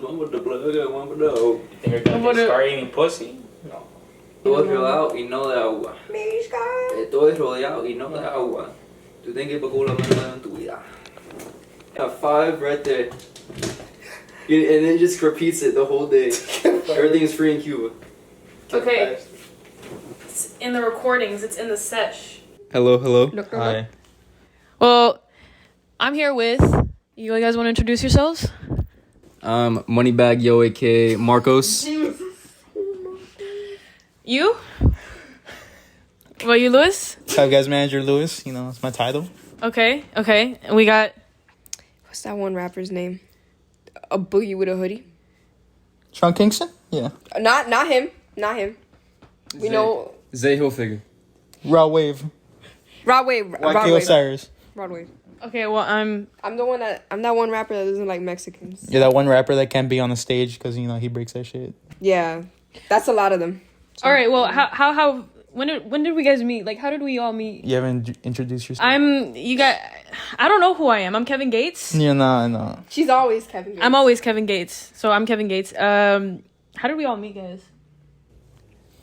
Vamos de plaga, vamos de agua. You think you're gonna start eating pussy? No. Todo es rodeado y no de agua. Todo es rodeado y no de agua. Tú tienes que pagar la mano en tu vida. Yeah, 5 right there. And it just repeats it the whole day. Everything's free in Cuba. Okay. It's in the recordings. It's in the sesh. Hello. Hi. Well, I'm here with... You guys want to introduce yourselves? Moneybag Yo, aka Marcos. You? What, you, Lewis? Hi guys, Manager Lewis. You know, it's my title. Okay. And we got... What's that one rapper's name? A boogie with a hoodie. Sean Kingston? Yeah. Not him. We know Zay Hilfiger. Raw Wave. Rod Wave. YK Osiris. Rod Wave. Okay, well, I'm that one rapper that doesn't like Mexicans. You're that one rapper that can't be on the stage because, you know, he breaks that shit. Yeah. That's a lot of them. So. All right, well, how when did we guys meet? Like, how did we all meet? You haven't introduced yourself? I don't know who I am. I'm Kevin Gates. Yeah, no. She's always Kevin Gates. I'm always Kevin Gates. So I'm Kevin Gates. How did we all meet, guys?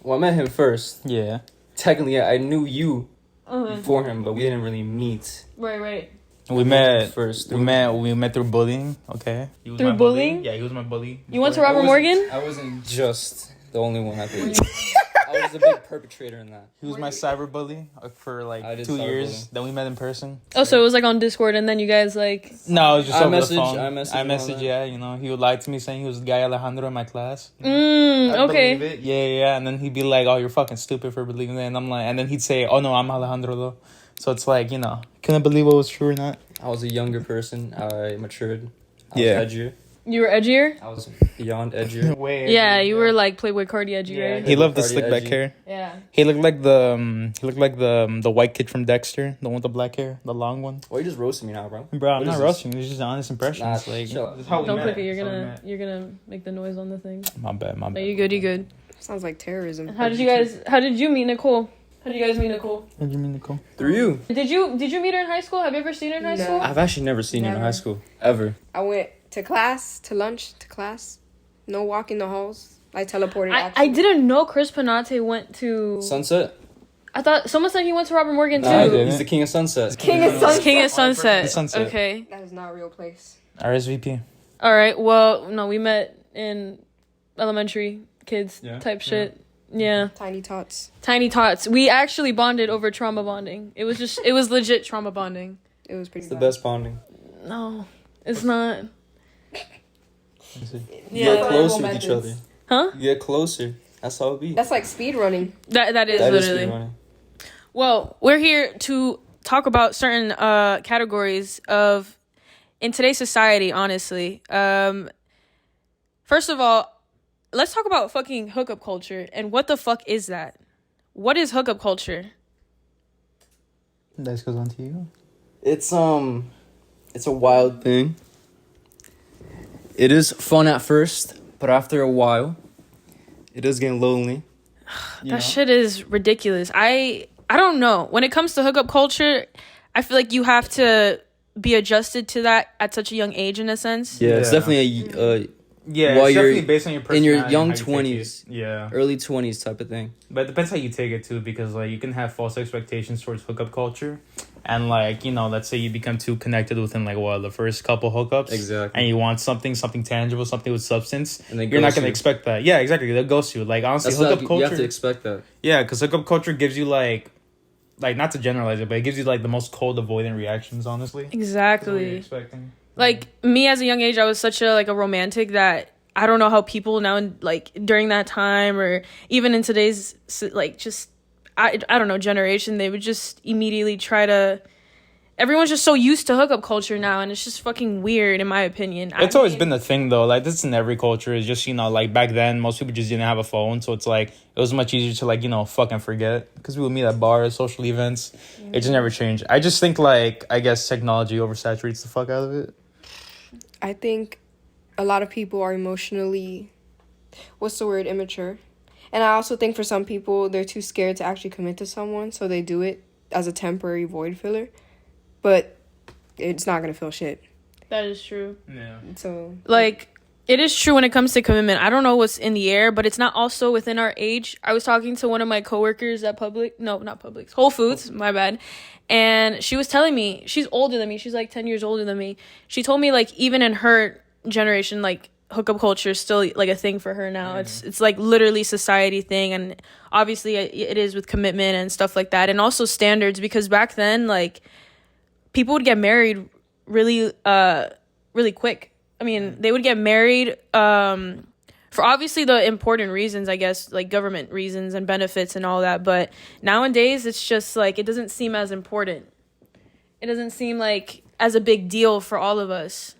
Well, I met him first. Yeah. Technically, I knew you before him, but we didn't really meet. Right. We met first. We met through bullying. Okay. He was Through my bullying? Bully. Yeah, he was my bully. You went to Robert Morgan? I wasn't just the only one I think. I was a big perpetrator in that. He was my cyber bully for like 2 years. Then we met in person. Oh, so it was like on Discord, and then you guys like... No, it was just over the phone. iMessage, yeah. You know, he would lie to me saying he was the guy Alejandro in my class. Okay. Believe it. Yeah. And then he'd be like, "Oh, you're fucking stupid for believing that." And I'm like, and then he'd say, "Oh no, I'm Alejandro though." So it's like, you know, couldn't believe what was true or not. I was a younger person. I matured. I was edgier. You were edgier? I was beyond edgier. Way Yeah, you were like Playboy Cardi edgy, right? He loved the slick back hair. Yeah. He looked like the white kid from Dexter, the one with the black hair, the long one. Why you just roasting me now, bro? Bro, I'm not roasting. It's just honest impressions. Nah, like, chill. that's how we Don't met. click it. You're gonna make the noise on the thing. My bad. No, you good. Sounds like terrorism. How did you meet Nicole? How did you guys meet Nicole? How did you meet Nicole? Through you. Did you meet her in high school? Have you ever seen her in high school? I've actually never seen you in high school. Ever. I went to class, to lunch, to class. No walking the halls. I teleported. I didn't know Chris Panate went to... Sunset? I thought... Someone said he went to Robert Morgan, too. Nah, he's the king of Sunset. King of Sunset. Sunset. Okay. That is not a real place. RSVP. All right. Well, no, we met in elementary kids type shit. Yeah. Tiny tots. We actually bonded over trauma bonding. It was legit trauma bonding. It was pretty It's the bad. best bonding. No, it's not. You get closer with each other. Huh? You get closer. That's how it be. That's like speed running. That is literally. Well, we're here to talk about certain categories of in today's society, honestly. First of all, let's talk about fucking hookup culture and what the fuck is that? What is hookup culture? That goes on to you. It's a wild thing. It is fun at first, but after a while, it is getting lonely. That shit is ridiculous. I don't know. When it comes to hookup culture, I feel like you have to be adjusted to that at such a young age, in a sense. Yeah, it's definitely it's while definitely you're based on your personality. in your young and how you take 20s. it. Yeah. Early 20s type of thing. But it depends how you take it too, because like you can have false expectations towards hookup culture, and like, you know, let's say you become too connected within like the first couple hookups, Exactly, and you want something tangible, something with substance, and you're not gonna expect that. Yeah, exactly. They'll ghost you. Like, honestly, hookup culture. You have to expect that. Yeah, because hookup culture gives you like not to generalize it, but it gives you like the most cold, avoidant reactions. Honestly, Exactly. What you're expecting. Like me as a young age, I was such a romantic that I don't know how people now, like during that time or even in today's like just I don't know generation, they would just immediately try to. Everyone's just so used to hookup culture now, and it's just fucking weird, in my opinion. It's always been the thing, though. Like, this is in every culture. It's just, you know, like, back then, most people just didn't have a phone. So it's, like, it was much easier to, like, you know, fucking forget. Because we would meet at bars, social events. It just never changed. I just think, like, I guess technology oversaturates the fuck out of it. I think a lot of people are emotionally, immature. And I also think for some people, they're too scared to actually commit to someone. So they do it as a temporary void filler. But it's not going to fill shit. That is true. Yeah. So, like, It is true when it comes to commitment. I don't know what's in the air, but it's not also within our age. I was talking to one of my coworkers at Whole Foods, my bad. And she was telling me, she's older than me. She's like 10 years older than me. She told me like even in her generation, like hookup culture is still like a thing for her now. It's like literally society thing, and obviously it is with commitment and stuff like that, and also standards, because back then like people would get married really really quick. I mean, they would get married for obviously the important reasons, I guess, like government reasons and benefits and all that. But nowadays, it's just like it doesn't seem as important. It doesn't seem like as a big deal for all of us.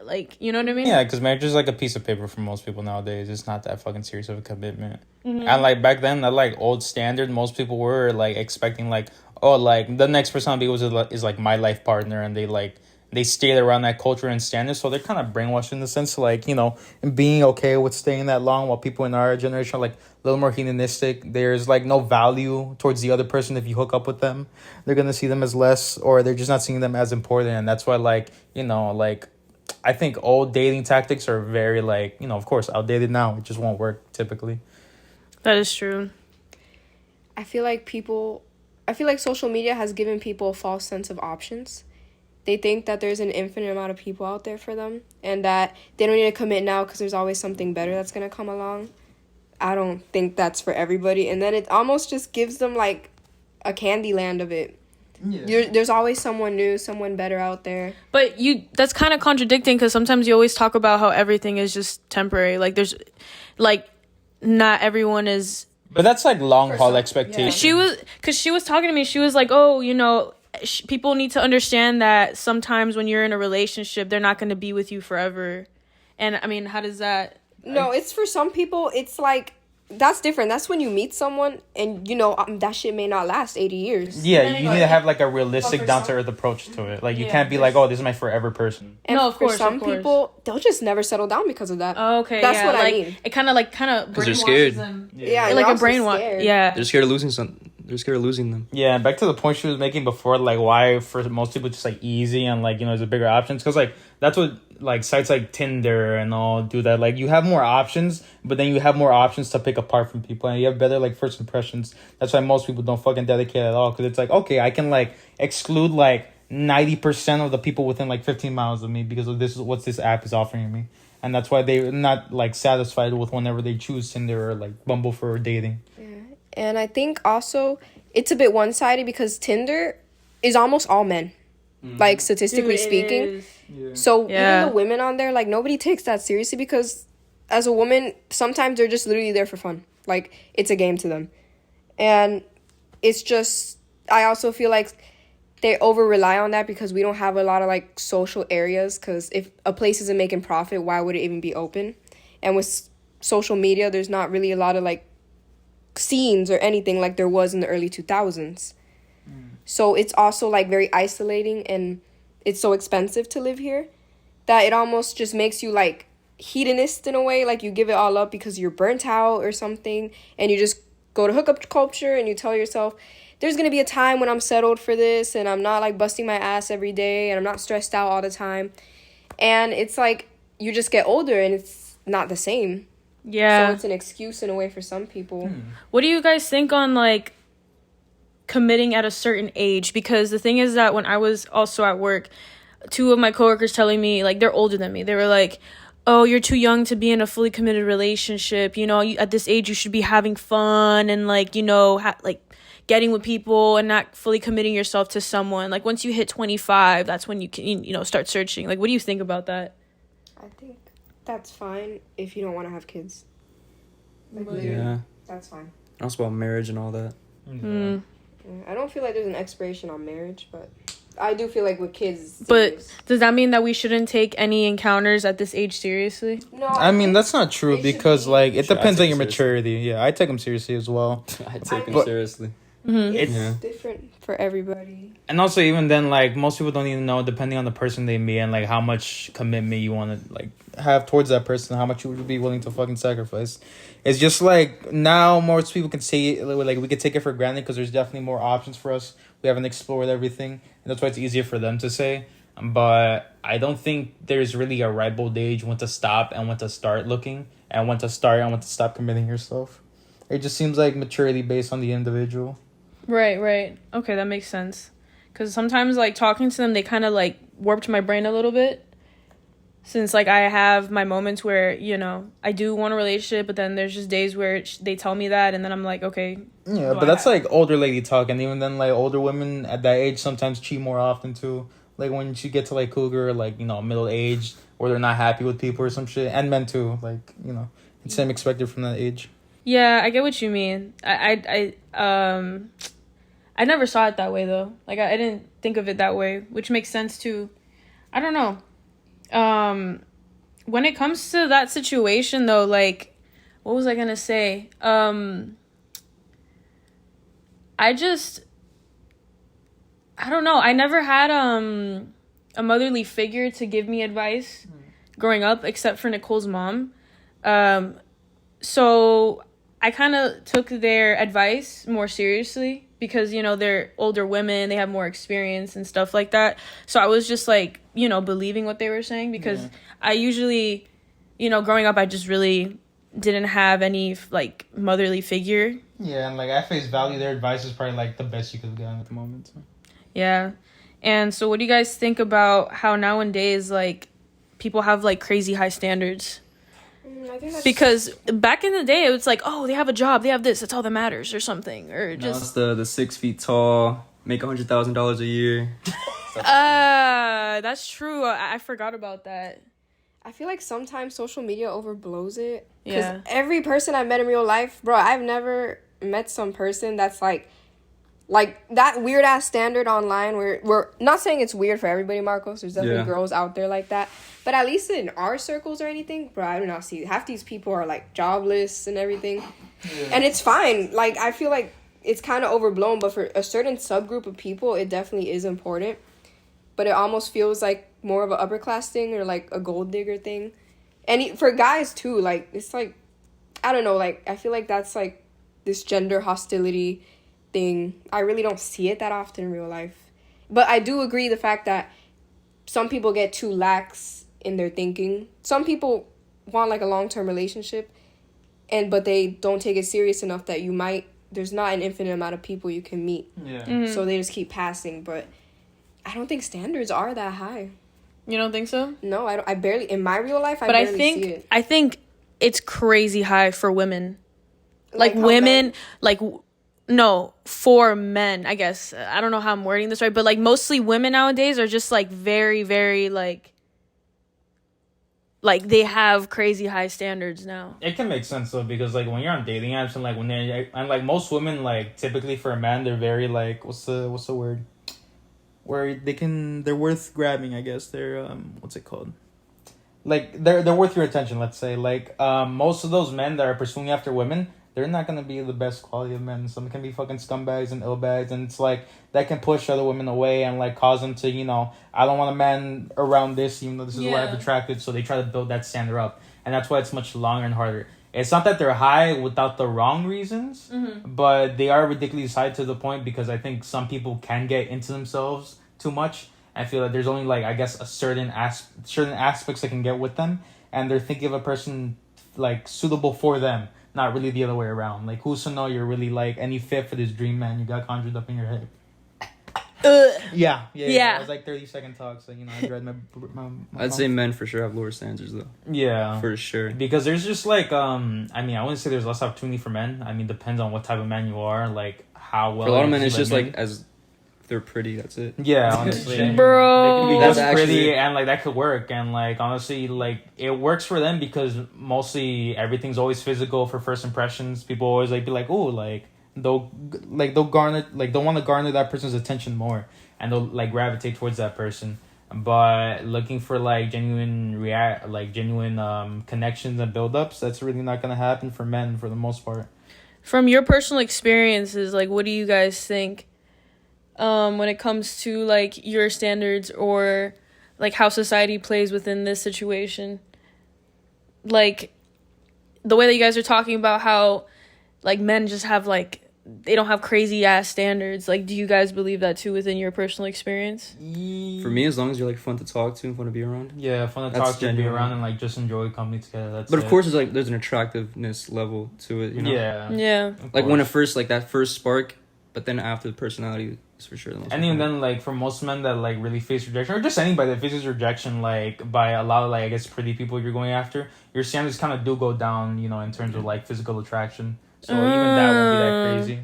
Like, you know what I mean? Yeah, because marriage is like a piece of paper for most people nowadays. It's not that fucking serious of a commitment. And like back then, that like old standard, most people were like expecting like, oh, like the next person I'll be with is like my life partner, and they stayed around that culture and standards, so they're kind of brainwashed in the sense, like, you know, being okay with staying that long, while people in our generation are like a little more hedonistic. There's like no value towards the other person. If you hook up with them, they're gonna see them as less, or they're just not seeing them as important. And that's why, like, you know, like I think old dating tactics are very, like, you know, of course outdated now. It just won't work typically. That is true. I feel like social media has given people a false sense of options. They think that there's an infinite amount of people out there for them, and that they don't need to commit now because there's always something better that's going to come along. I don't think that's for everybody. And then it almost just gives them like a candy land of it. Yeah. There's always someone new, someone better out there. But that's kind of contradicting, because sometimes you always talk about how everything is just temporary. Like there's like not everyone is. But that's like long haul expectations. Yeah. She was talking to me. She was like, oh, you know, people need to understand that sometimes when you're in a relationship, they're not going to be with you forever. And I mean, how does that? No, it's for some people. It's like, that's different. That's when you meet someone and, you know, that shit may not last 80 years. Yeah, you need to have like a realistic, down-to-earth approach to it. Like, you can't be like, oh, this is my forever person. And no, of course, some people, they'll just never settle down because of that. Oh, okay, that's what like, I mean. It kind of because they're scared. Them. Yeah, like a brainwash. Yeah, they're scared of losing something. They're scared of losing them. Yeah, back to the point she was making before, like why for most people just like easy and like, you know, there's a bigger options, because like that's what like sites like Tinder and all do, that like you have more options, but then you have more options to pick apart from people, and you have better like first impressions. That's why most people don't fucking dedicate at all, because it's like, okay, I can like exclude like 90% of the people within like 15 miles of me because of this is what this app is offering me. And that's why they're not like satisfied with whenever they choose Tinder or like Bumble for dating. Yeah. And I think also it's a bit one-sided because Tinder is almost all men, like statistically speaking. Yeah. So even the women on there, like nobody takes that seriously, because as a woman, sometimes they're just literally there for fun. Like it's a game to them. And it's just, I also feel like they over-rely on that because we don't have a lot of like social areas, because if a place isn't making profit, why would it even be open? And with social media, there's not really a lot of like scenes or anything like there was in the early 2000s. So it's also like very isolating, and it's so expensive to live here that it almost just makes you like hedonist in a way. Like you give it all up because you're burnt out or something, and you just go to hookup culture and you tell yourself, there's going to be a time when I'm settled for this and I'm not like busting my ass every day and I'm not stressed out all the time. And it's like you just get older and it's not the same. Yeah. So it's an excuse in a way for some people. What do you guys think on like committing at a certain age? Because the thing is that when I was also at work, two of my coworkers telling me, like, they're older than me, they were like, oh, you're too young to be in a fully committed relationship, you know, at this age you should be having fun and like, you know, like getting with people and not fully committing yourself to someone. Like once you hit 25, that's when you can, you know, start searching. Like, what do you think about that? I think that's fine if you don't want to have kids. Like, that's fine. Also about marriage and all that. I don't feel like there's an expiration on marriage, but I do feel like with kids. But does that mean that we shouldn't take any encounters at this age seriously? No, I mean that's not true, because like it depends on your maturity. Yeah, I take them seriously as well. I take them seriously. It's different for everybody. And also, even then, like most people don't even know, depending on the person they meet and like how much commitment you want to like have towards that person, how much you would be willing to fucking sacrifice. It's just like now most people can say like we could take it for granted because there's definitely more options for us. We haven't explored everything, and that's why it's easier for them to say. but I don't think there's really a ripe old age when to stop and when to start looking, and when to start and when to stop committing yourself. It just seems like maturity based on the individual. Right. Okay, that makes sense. Because sometimes, like, talking to them, they kind of, like, warped my brain a little bit. Since, like, I have my moments where, you know, I do want a relationship, but then there's just days where they tell me that, and then I'm like, okay. Yeah, but that's, like, older lady talk. And even then, like, older women at that age sometimes cheat more often, too. Like, when you get to, like, cougar, like, you know, middle age, where they're not happy with people or some shit. And men, too. Like, you know, it's same expected from that age. Yeah, I get what you mean. I never saw it that way, though. Like, I didn't think of it that way, which makes sense, too. I don't know. When it comes to that situation, though, like, what was I gonna say? I don't know. I never had, a motherly figure to give me advice growing up, except for Nicole's mom. So I kind of took their advice more seriously because, you know, they're older women, they have more experience and stuff like that. So I was just, like, you know, believing what they were saying because I usually, you know, growing up, I just really didn't have any, like, motherly figure. Yeah, and, like, at face value, their advice is probably, like, the best you could have gotten at the moment. So. Yeah. And so what do you guys think about how nowadays, like, people have, like, crazy high standards? I think that's Because back in the day, it was like, oh, they have a job, they have this, that's all that matters, or something, or just. No, it's the 6 feet tall, make $100,000 a year. That's true. I forgot about that. I feel like sometimes social media overblows it. Because Yeah. every person I met in real life, bro, I've never met some person that's like that weird ass standard online where we're not saying it's weird for everybody, Marcos. There's definitely girls out there like that. But at least in our circles or anything, bro, I do not see. Half these people are like jobless and everything. Yeah. And it's fine. Like, I feel like it's kind of overblown, but for a certain subgroup of people, it definitely is important. But it almost feels like more of an upper class thing or like a gold digger thing. And for guys too, like, it's like, I don't know, like, I feel like that's like this gender hostility thing. I really don't see it that often in real life. But I do agree the fact that some people get too lax in their thinking. Some people want like a long-term relationship, but they don't take it serious enough that there's not an infinite amount of people you can meet. Yeah. Mm-hmm. So they just keep passing. But I don't think standards are that high. You don't think so? No, I barely, in my real life, I barely see it. I think it's crazy high for women. Like women, like, no, for men, I guess. I don't know how I'm wording this right, but, like, mostly women nowadays are just, like, very, very, like, they have crazy high standards now. It can make sense, though, because, like, when you're on dating apps and, like, and, like, most women, like, typically for a man, they're very, like, what's the word? Where they're worth grabbing, I guess. They're, what's it called? Like, they're worth your attention, let's say. Like, most of those men that are pursuing after women, they're not going to be the best quality of men. Some can be fucking scumbags and illbags, and it's like, that can push other women away and, like, cause them to, you know, I don't want a man around this, even though this is what I've attracted, so they try to build that standard up. And that's why it's much longer and harder. It's not that they're high without the wrong reasons, but they are ridiculously high to the point because I think some people can get into themselves too much. I feel like there's only, like, I guess, a certain aspects they can get with them, and they're thinking of a person, like, suitable for them, not really the other way around. Like, who's to know you're really, like, any fit for this dream man you got conjured up in your head? Yeah. It was like 30-second talk, so, you know, I dread my I'd say men for sure have lower standards, though. Yeah. For sure. Because there's just, like, I mean, I wouldn't say there's less opportunity for men. I mean, depends on what type of man you are, like, how well... For a lot of men, it's just, like, as... they're pretty, that's it. Yeah, honestly. Bro. They can be That's just pretty, actually... and, like, that could work. And, like, honestly, like, it works for them because mostly everything's always physical for first impressions. People always, like, be like, oh, like, they'll want to garner that person's attention more. And they'll, like, gravitate towards that person. But looking for, like, genuine connections and build-ups, that's really not going to happen for men for the most part. From your personal experiences, like, what do you guys think? When it comes to, like, your standards or, like, how society plays within this situation. Like, the way that you guys are talking about how, like, men just have, like, they don't have crazy ass standards. Like, do you guys believe that too within your personal experience? For me, as long as you're like fun to talk to and fun to be around. Yeah, fun to That's talk to, be genuine. around, and like just enjoy company together. But of course, there's an attractiveness level to it, you know. Yeah. Like when that first spark, but then after the personality is for sure the most. And even then, like for most men that like really face rejection, or just anybody that faces rejection, like by a lot of like I guess pretty people you're going after, your standards kind of do go down, you know, in terms of like physical attraction. So even that won't be that crazy.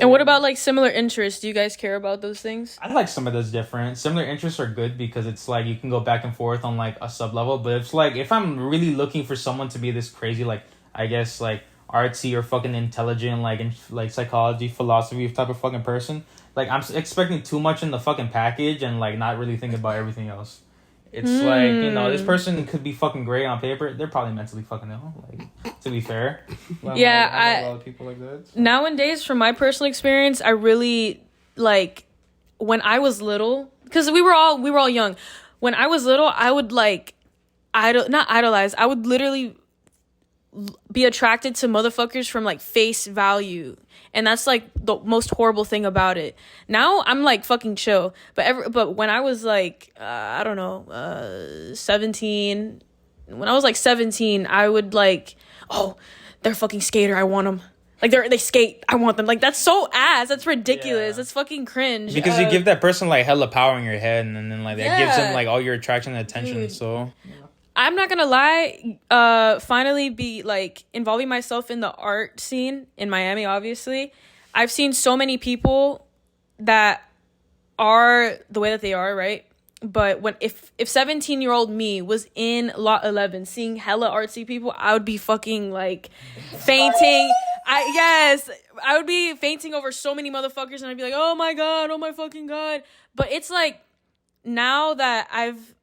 And what about like similar interests? Do you guys care about those things? I like some of those different. Similar interests are good because it's like you can go back and forth on like a sub level. But it's like if I'm really looking for someone to be this crazy, like I guess like artsy or fucking intelligent, like in like psychology, philosophy type of fucking person, like I'm expecting too much in the fucking package and like not really thinking about everything else. It's like, you know, this person could be fucking great on paper. They're probably mentally fucking ill, like, to be fair. Well, Yeah, I know a lot of people like that. So. Nowadays, from my personal experience, I really, like, when I was little, because we were all young. When I was little, I would, like, not idolize, I would literally be attracted to motherfuckers from, like, face value. And that's, like, the most horrible thing about it. Now, I'm, like, fucking chill. But when I was, like, 17... When I was, like, 17, I would, like... Oh, they're a fucking skater. I want them. Like, they skate. I want them. Like, that's so ass. That's ridiculous. That's fucking cringe. Because you give that person, like, hella power in your head. And then, like, that gives them, like, all your attraction and attention. Dude. So... I'm not gonna lie, finally be like involving myself in the art scene in Miami, obviously. I've seen so many people that are the way that they are, right? But if 17-year-old me was in Lot 11 seeing hella artsy people, I would be fucking like fainting. I would be fainting over so many motherfuckers and I'd be like, oh my God, oh my fucking God. But it's like now that I've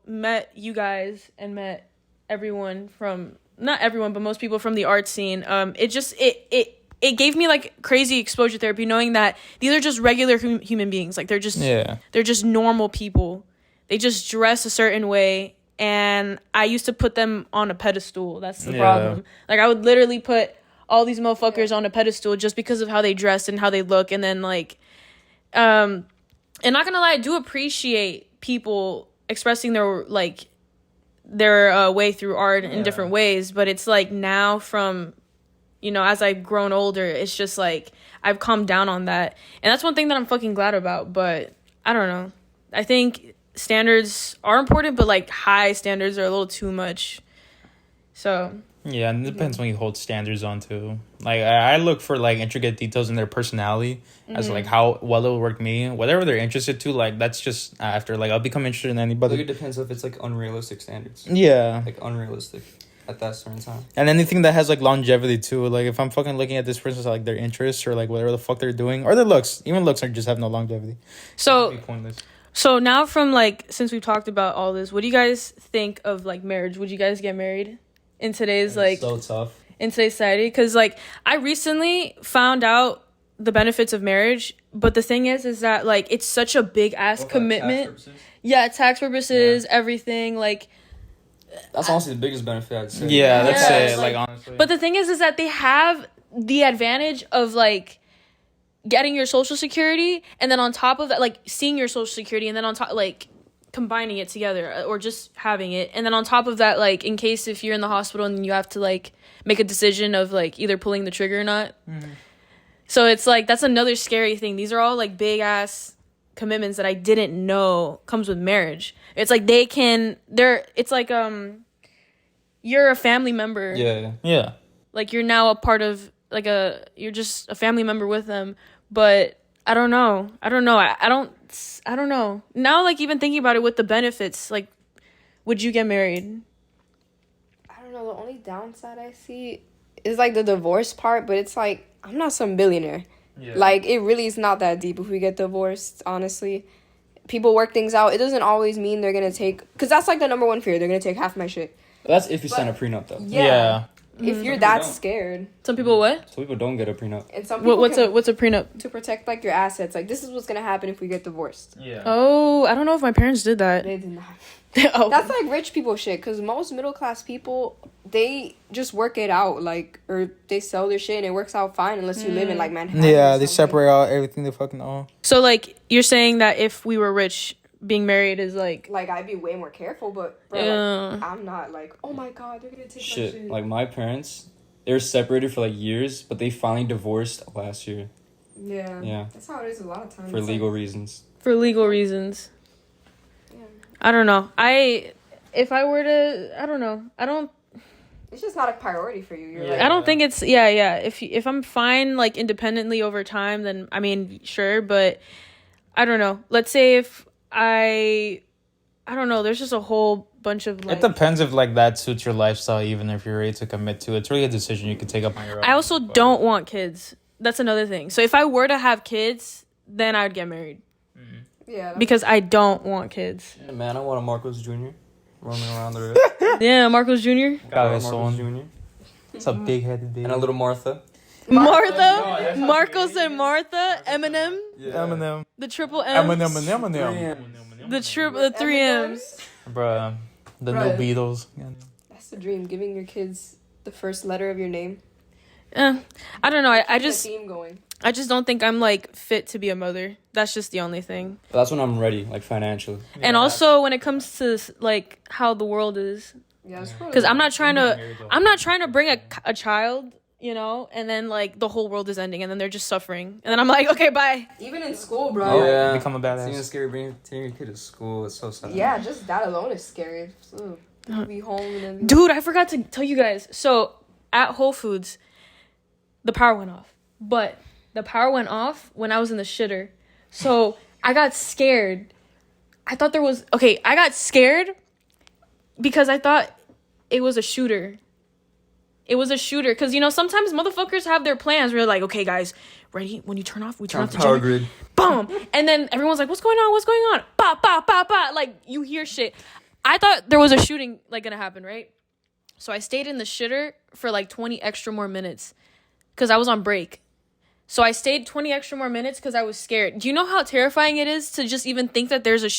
met you guys and met everyone from, not everyone, but most people from the art scene. It gave me like crazy exposure therapy, knowing that these are just regular human beings. Like they're just normal people. They just dress a certain way. And I used to put them on a pedestal. That's the problem. Like I would literally put all these motherfuckers on a pedestal just because of how they dress and how they look. And then like, and not gonna lie, I do appreciate people expressing their way through art in different ways, but it's like now from as I've grown older, it's just like I've calmed down on that, and that's one thing that I'm fucking glad about. But I don't know, I think standards are important, but like high standards are a little too much. So yeah, and it depends when you hold standards on too. Like I look for like intricate details in their personality as like how well it'll work me. Whatever they're interested to, like that's just after. Like I'll become interested in anybody. Like it depends if it's like unrealistic standards. Yeah. Like unrealistic at that certain time. And anything that has like longevity too. Like if I'm fucking looking at this person's like their interests or like whatever the fuck they're doing or their looks, even looks are just have no longevity. So pointless. So now from like since we've talked about all this, what do you guys think of like marriage? Would you guys get married in today's like so tough in today's society? Because like I recently found out the benefits of marriage, but the thing is that like it's such a big ass commitment. Tax purposes, everything. Like that's honestly the biggest benefit I'd say. Yeah, that's it. Like honestly, but the thing is that they have the advantage of like getting your social security, and then on top of that, like seeing your social security, and then on top like combining it together or just having it, and then on top of that, like in case if you're in the hospital and you have to like make a decision of like either pulling the trigger or not. So it's like that's another scary thing. These are all like big ass commitments that I didn't know comes with marriage. It's like it's like you're a family member. Yeah. Like you're now a part of like you're just a family member with them. But I don't know. I don't know. Now, like, even thinking about it with the benefits, like, would you get married? I don't know. The only downside I see is, like, the divorce part. But it's, like, I'm not some billionaire. Yeah. Like, it really is not that deep if we get divorced, honestly. People work things out. It doesn't always mean they're going to take... Because that's, like, the number one fear. They're going to take half my shit. That's if you sign a prenup, though. Yeah. If you're that scared. Some people what? Some people don't get a prenup. And some people what's a prenup? To protect like your assets. Like this is what's gonna happen if we get divorced. Yeah. Oh, I don't know if my parents did that. They did not. Oh. That's like rich people shit. Because most middle class people they just work it out, like, or they sell their shit and it works out fine unless you live in like Manhattan. Yeah, they separate out everything they fucking own. So like you're saying that if we were rich, being married is like I'd be way more careful, but bro, like, I'm not like, oh my god, they're gonna take my shit. Like my parents, they were separated for like years, but they finally divorced last year. Yeah. That's how it is a lot of times. For legal reasons. For legal reasons. Yeah. I don't know. If I were to, I don't know. It's just not a priority for you. You're I don't think it's If I'm fine like independently over time, then I mean sure, but I don't know. Let's say if I don't know. There's just a whole bunch of like. It depends if like that suits your lifestyle, even if you're ready to commit to it. It's really a decision you can take up on your own. I also don't want kids. That's another thing. So if I were to have kids, then I would get married. Yeah. Because I don't want kids. Yeah, man, I want a Marcos Jr. roaming around the road. Yeah, Marcos Jr. Marcos Jr. It's a big-headed baby. And a little Martha. Martha, Marcos and Martha, Eminem, Eminem. the triple M, Eminem. the three M's. Bruh, the new Beatles. That's the dream, giving your kids the first letter of your name. I don't know. I The just theme going. I just don't think I'm like fit to be a mother. That's just the only thing. But that's when I'm ready, like financially. And also when it comes to like how the world is, Yeah, because I'm not trying to bring a child, you know, and then like the whole world is ending and then they're just suffering and then I'm like, okay, bye. Even in school, bro. Yeah. Become a badass. It's even scary bringing your kid to school. It's so sad. Yeah, just that alone is scary. So, you'll be home and then. Dude, I forgot to tell you guys. So at Whole Foods, the power went off. But the power went off when I was in the shitter. So I got scared. I got scared because I thought it was a shooter. It was a shooter. Because, you know, sometimes motherfuckers have their plans. We're like, okay, guys, ready? When you turn off, we turn off the power generator. grid. Boom. And then everyone's like, what's going on? What's going on? Ba, ba, ba, ba. Like, you hear shit. I thought there was a shooting, like, gonna happen, right? So I stayed in the shitter for, like, 20 extra more minutes. Because I was on break. So I stayed 20 extra more minutes because I was scared. Do you know how terrifying it is to just even think that there's a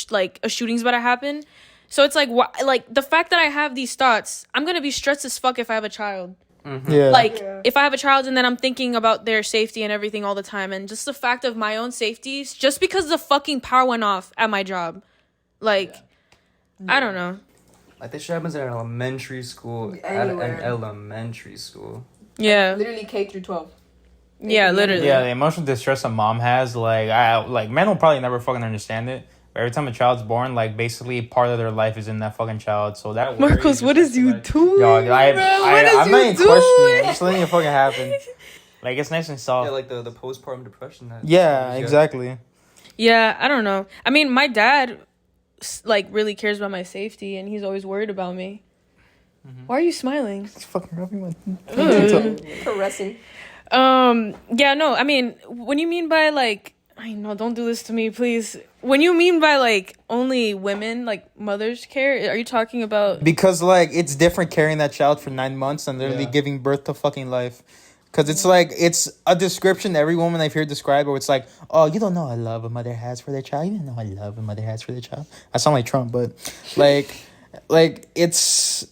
shooting's about to happen? So it's like, like the fact that I have these thoughts, I'm going to be stressed as fuck if I have a child. Mm-hmm. Yeah. Like, if I have a child and then I'm thinking about their safety and everything all the time. And just the fact of my own safety, just because the fucking power went off at my job. Like, I don't know. Like, this shit happens in an elementary school. Anywhere. At an elementary school. Yeah. Literally K through 12. Yeah, literally. Yeah, the emotional distress a mom has, like, men will probably never fucking understand it. But every time a child's born, like, basically part of their life is in that fucking child. So that Marcos, what is you doing? Yo, I'm I'm not even questioning it. I'm just letting it fucking happen. Like, it's nice and soft. Yeah, like the postpartum depression. Exactly. Yeah, I don't know. I mean, my dad, like, really cares about my safety, and he's always worried about me. Mm-hmm. Why are you smiling? It's fucking rubbing my... Caressing. Yeah, no, I mean, when you mean by, like, I know, don't do this to me, please. When you mean by, like, only women, like, mothers care, are you talking about... Because, like, it's different carrying that child for 9 months and literally giving birth to fucking life. Because it's like, it's a description every woman I've heard describe, where it's like, oh, you don't know how love a mother has for their child. You don't know how love a mother has for their child. I sound like Trump, but, like, it's...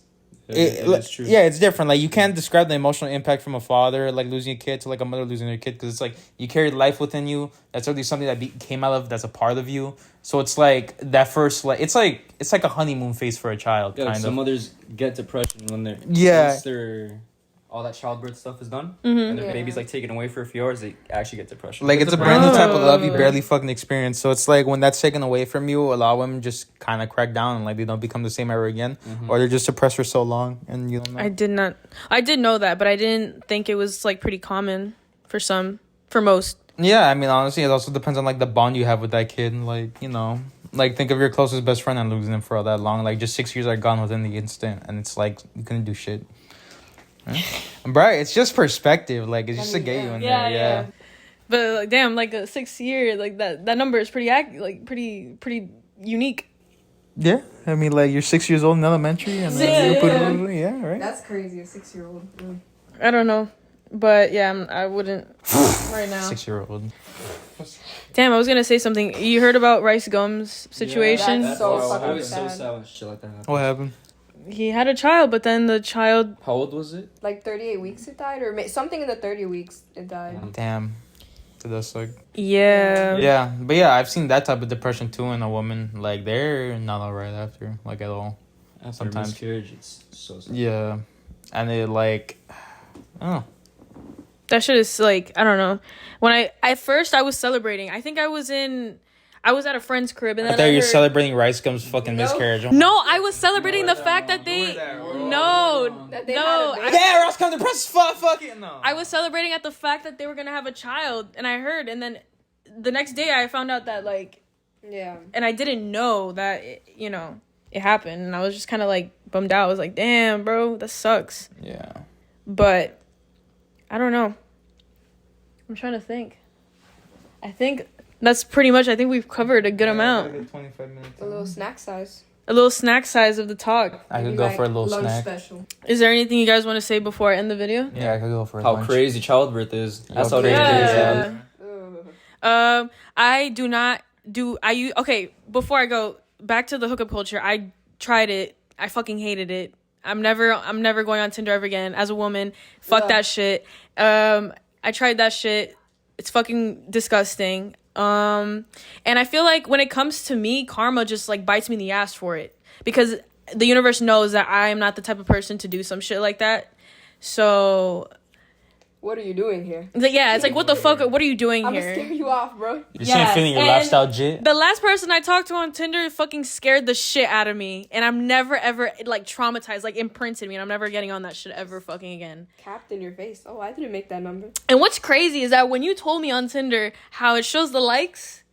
It is true. Yeah, it's different. Like, you can't describe the emotional impact from a father, like, losing a kid, to, like, a mother losing her kid, because it's like you carry life within you. That's really something that came out of, that's a part of you. So it's like that first, like, it's like a honeymoon phase for a child. Yeah, kind some of. mothers get depression when they're once all that childbirth stuff is done, and their baby's like taken away for a few hours, they actually get depression. Like, it's a brand new type of love you barely fucking experience. So it's like when that's taken away from you, a lot of women just kind of crack down and, like, they don't become the same ever again, or they're just depressed for so long and you don't know. I did know that, but I didn't think it was, like, pretty common for most. Yeah, I mean, honestly, it also depends on, like, the bond you have with that kid. Like, you know, like, think of your closest best friend and losing them for all that long. Like, just 6 years are gone within the instant, and it's like you couldn't do shit. Right, it's just perspective. Like, it's just to get you in there. Yeah. But, like, damn, like, a 6 year, like, that number is pretty unique. Yeah, I mean, like, you're 6 years old in elementary, and yeah, right. That's crazy, a 6-year-old. I don't know, but yeah, I wouldn't right now. 6-year-old. Damn, I was gonna say something. You heard about Rice Gum's situation? That's so I fucking was so sad. sad when shit like that happened. What happened? he had a child, but then the child. How old was it? Like 38 weeks it died, or something in the 30 weeks it died. Damn. So that's like. Yeah. Yeah, but yeah, I've seen that type of depression too in a woman. Like they're not alright after, like at all. After Sometimes. miscarriage, it's so sad. Yeah, and it like, oh. That shit is like, I don't know. When at first I was celebrating. I think I was at a friend's crib, and I then thought you were heard- celebrating Rice Gum's fucking miscarriage. No, I was celebrating the fact that they. No, That they no. had a Yeah, Rice Gum depressed. Fucking no. I was celebrating at the fact that they were gonna have a child, and I heard, and then the next day I found out that like, Yeah. and I didn't know that it happened, and I was just kind of like bummed out. I was like, damn, bro, that sucks. Yeah. But I don't know. I'm trying to think. I think that's pretty much. I think we've covered a good amount. 25 minutes. A little snack size. A little snack size of the talk. I could Maybe go like for a little lunch snack. special. Is there anything you guys want to say before I end the video? Yeah, I could go for a How lunch. crazy childbirth is. That's how crazy dangerous it it Yeah. is. Ugh. I do not do. Okay, before I go back to the hookup culture, I tried it. I fucking hated it. I'm never going on Tinder ever again as a woman. Fuck Yeah. that shit. I tried that shit. It's fucking disgusting. And I feel like when it comes to me, karma just like bites me in the ass for it, because the universe knows that I am not the type of person to do some shit like that. So What are you doing here? yeah, it's like, what the fuck? What are you doing I'm here? gonna scare you off, bro. You Yes, ain't feeling your and lifestyle jit? The last person I talked to on Tinder fucking scared the shit out of me, and I'm never ever like traumatized, like imprinted me, and I'm never getting on that shit ever fucking again. Capped in your face. Oh, I didn't make that number. And what's crazy is that when you told me on Tinder how it shows the likes,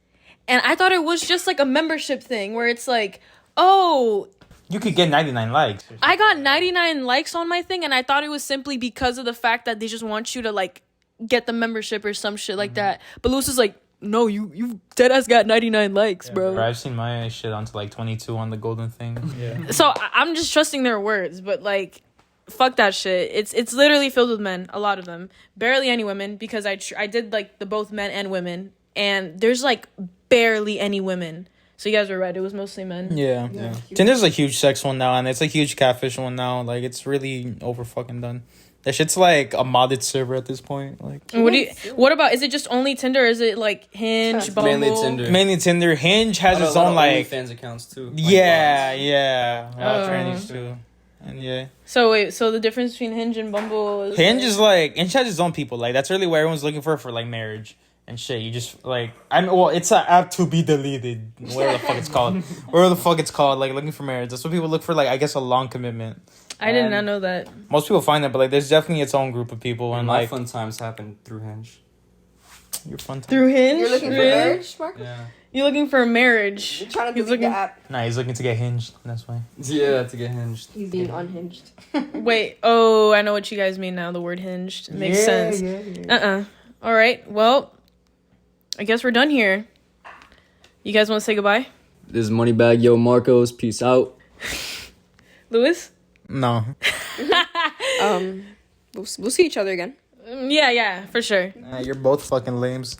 and I thought it was just like a membership thing where it's like, oh, You could get 99 likes. I got 99 likes on my thing, and I thought it was simply because of the fact that they just want you to like get the membership or some shit like that. But Lewis is like, no, you deadass got 99 likes, bro. I've seen my shit onto like 22 on the golden thing. Yeah. So I'm just trusting their words, but like, fuck that shit. It's literally filled with men, a lot of them, barely any women, because I did like the both men and women, and there's like barely any women. So you guys were right, it was mostly men. Yeah. Yeah. Tinder's a huge sex one now, and it's a huge catfish one now. Like, it's really over fucking done. That shit's like a modded server at this point. Like, What about, is it just only Tinder, or is it like Hinge, Bumble? Mainly Tinder. mainly Tinder. Hinge has its own like. fans accounts too. Like Yeah, blogs. yeah. A lot of Oh. trannies too. And yeah. So wait, so the difference between Hinge and Bumble is Hinge is like Hinge has its own people. Like, that's really what everyone's looking for like marriage and shit. You just like it's an app to be deleted. Whatever the fuck it's called. Whatever the fuck it's called. Like, looking for marriage. That's what people look for. Like, I guess a long commitment. I did And not know that. most people find that, but like, there's definitely its own group of people. And My like, fun times happen through Hinge. your fun time. Through Hinge? You're looking for Really? marriage, Marcus? Yeah. You're looking for a marriage. You're trying to He's delete the looking- app. Nah, he's looking to get hinged. That's why. Yeah, to get hinged. He's being unhinged. Wait, oh, I know what you guys mean now. The word hinged. It makes sense. All right, well, I guess we're done here. You guys want to say goodbye? This is Moneybag Yo Marcos. Peace out. Lewis? No. We'll see each other again. Yeah, for sure. You're both fucking lames.